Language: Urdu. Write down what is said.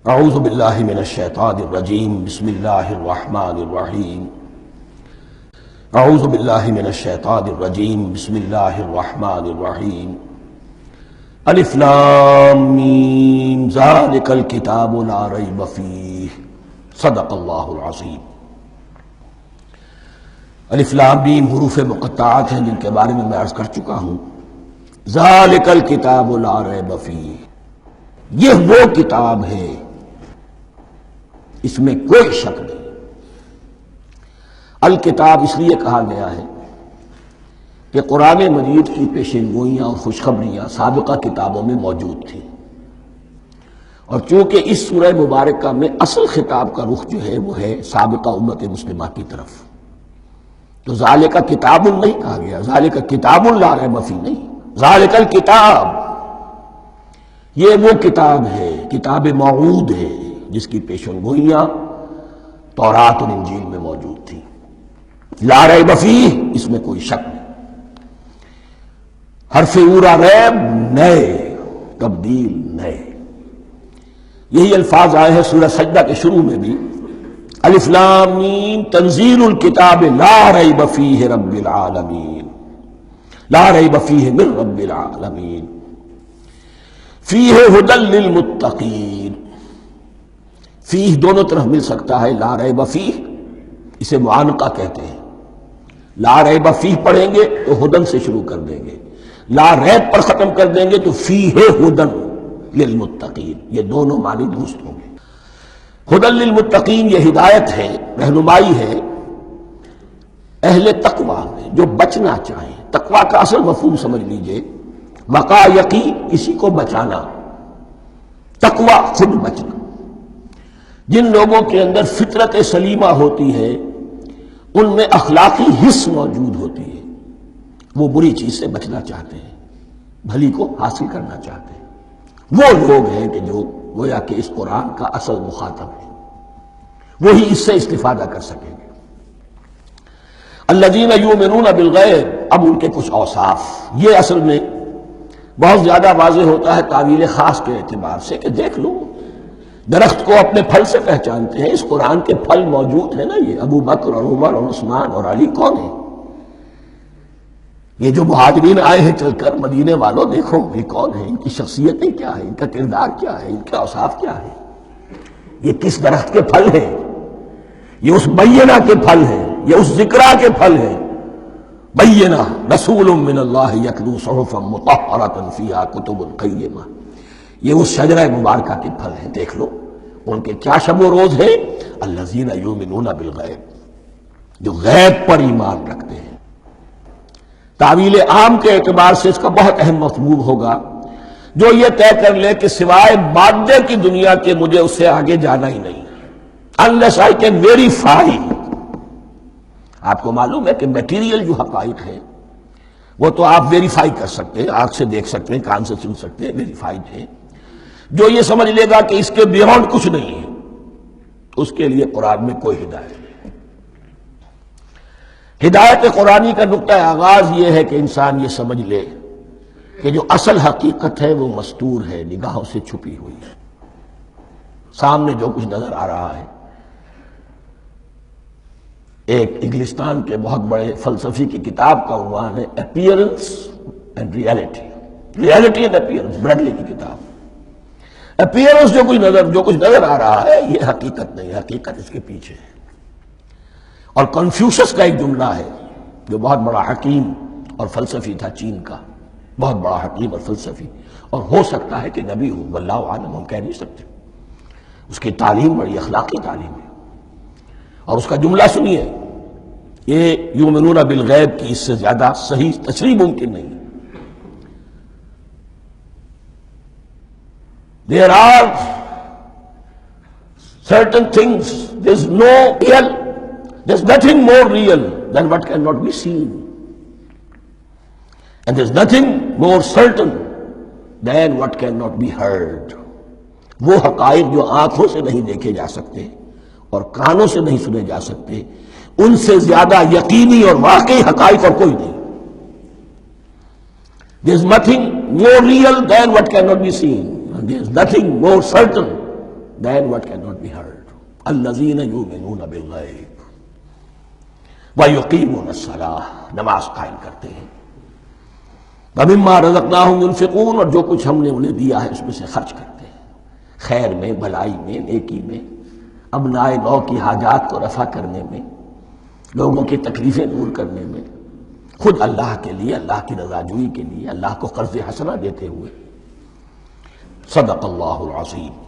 اعوذ باللہ من الشیطان الرجیم بسم اللہ الرحمن الرحیم اعوذ باللہ من الشیطان الرجیم بسم اللہ الرحمن الرحیم الف لام میم ذالک الکتاب لا ریب فیہ صدق اللہ العظیم۔ الف لام میم حروف مقطعات ہیں جن کے بارے میں عرض کر چکا ہوں۔ ذالک الکتاب لا ریب فیہ، یہ وہ کتاب ہے اس میں کوئی شک نہیں۔ الکتاب اس لیے کہا گیا ہے کہ قرآن مجید کی پیشین گوئیاں اور خوشخبریاں سابقہ کتابوں میں موجود تھیں، اور چونکہ اس سورہ مبارکہ میں اصل خطاب کا رخ جو ہے وہ ہے سابقہ امت مسلمہ کی طرف، تو ذالک کتاب نہیں کہا گیا، ذالک کتاب لا ریب فیہ نہیں، ذالک الکتاب یہ وہ کتاب ہے، کتاب موعود ہے جس کی پیشن گوئیاں تورات اور انجیل میں موجود تھیں۔ لا ریب فیہ، اس میں کوئی شک نہیں۔ حرف اورا ریب نئے، تبدیل نئے، یہی الفاظ آئے ہیں سورہ سجدہ کے شروع میں بھی، الف لام میم تنزیل الکتاب لا ریب فیہ رب العالمین، لا ریب فیہ من رب العالمین، فیہ ھدی للمتقین۔ فیہ دونوں طرف مل سکتا ہے، لا ریب فیہ اسے معانقہ کہتے ہیں، لا ریب فیہ پڑھیں گے تو ھدی سے شروع کر دیں گے، لا ریب پر ختم کر دیں گے تو فیہ ھدی للمتقین، یہ دونوں معنی درست ہوں گے۔ ھدی للمتقین یہ ہدایت ہے، رہنمائی ہے اہل تقویٰ میں جو بچنا چاہیں۔ تقویٰ کا اصل مفہوم سمجھ لیجئے، وقاء یقین، کسی کو بچانا، تقویٰ خود بچنا۔ جن لوگوں کے اندر فطرت سلیمہ ہوتی ہے ان میں اخلاقی حس موجود ہوتی ہے، وہ بری چیز سے بچنا چاہتے ہیں، بھلی کو حاصل کرنا چاہتے ہیں۔ وہ لوگ ہیں کہ جو گویا کہ اس قرآن کا اصل مخاطب ہے، وہی اس سے استفادہ کر سکیں گے۔ الذین یؤمنون بالغیب، اب ان کے کچھ اوصاف، یہ اصل میں بہت زیادہ واضح ہوتا ہے تعویل خاص کے اعتبار سے کہ دیکھ لو درخت کو اپنے پھل سے پہچانتے ہیں، اس قرآن کے پھل موجود ہیں نا، یہ ابو بکر اور عمر اور عثمان اور علی کون ہیں؟ یہ جو مہاجرین آئے ہیں چل کر، مدینے والوں دیکھو یہ کون ہیں، ان کی شخصیتیں کیا ہیں، ان کا کردار کیا ہے، ان کے اوصاف کیا ہے، یہ کس درخت کے پھل ہیں؟ یہ اس بینہ کے پھل ہیں، یہ اس ذکرہ کے پھل ہیں۔ بینہ رسول من اللہ یتلو صحفا مطہرۃ فیہا کتب قیمہ، یہ اس شجرہ مبارکہ کے پھل ہیں۔ دیکھ لو ان کے کیا شب و روز ہے، الذین یؤمنون بالغیب، جو غیب پر ایمان رکھتے ہیں۔ تعویل عام کے اعتبار سے اس کا بہت اہم مفہوم ہوگا، جو یہ طے کر لے کہ سوائے مادے کی دنیا کے مجھے اس سے آگے جانا ہی نہیں، unless I can verify۔ آپ کو معلوم ہے کہ میٹیریل جو حقائق ہیں وہ تو آپ ویریفائی کر سکتے ہیں، آنکھ سے دیکھ سکتے ہیں، کان سے سن سکتے ہیں، ویریفائڈ ہے۔ جو یہ سمجھ لے گا کہ اس کے بیونڈ کچھ نہیں ہے، اس کے لیے قرآن میں کوئی ہدایت نہیں۔ ہدایت قرآنی کا نقطہ آغاز یہ ہے کہ انسان یہ سمجھ لے کہ جو اصل حقیقت ہے وہ مستور ہے، نگاہوں سے چھپی ہوئی ہے۔ سامنے جو کچھ نظر آ رہا ہے، ایک انگلستان کے بہت بڑے فلسفی کی کتاب کا عنوان ہے appearance and reality, reality and appearance, Bradley کی کتاب۔ اپیئرنس جو کچھ نظر آ رہا ہے یہ حقیقت نہیں، حقیقت اس کے پیچھے ہے۔ اور کنفیوشس کا ایک جملہ ہے جو بہت بڑا حکیم اور فلسفی تھا، چین کا بہت بڑا حکیم اور فلسفی، اور ہو سکتا ہے کہ نبی ہو، واللہ عالم، ہم کہہ نہیں سکتے۔ اس کی تعلیم بڑی اخلاقی تعلیم ہے، اور اس کا جملہ سنیے، یہ یؤمنون بالغیب کی اس سے زیادہ صحیح تشریح ممکن نہیں ہے۔ There are certain things, there's nothing more real than what cannot be seen, and there's nothing more certain than what cannot be heard۔ وہ حقائق جو آنکھوں سے نہیں دیکھے جا سکتے اور کانوں سے نہیں سنے جا سکتے، ان سے زیادہ یقینی اور واقعی حقائق اور کوئی نہیں۔ There's nothing more real than what cannot be seen. And there's nothing more certain than what cannot be heard. الذین یؤمنون بالغیب وَيُقِيمُونَ الصَّلَاةَ، نماز قائم کرتے ہیں، وَمِمَّا رَزَقْنَاهُمْ يُنْفِقُونَ، اور جو کچھ ہم نے انہیں دیا ہے اس میں سے خرچ کرتے ہیں، خیر میں، بھلائی میں، نیکی میں، ابنائے نو کی حاجات کو رفع کرنے میں، لوگوں کی تکلیفیں دور کرنے میں، خود اللہ کے لیے، اللہ کی رضا جوئی کے لیے، اللہ کو قرض حسنہ دیتے ہوئے۔ صدق اللہ العظیم۔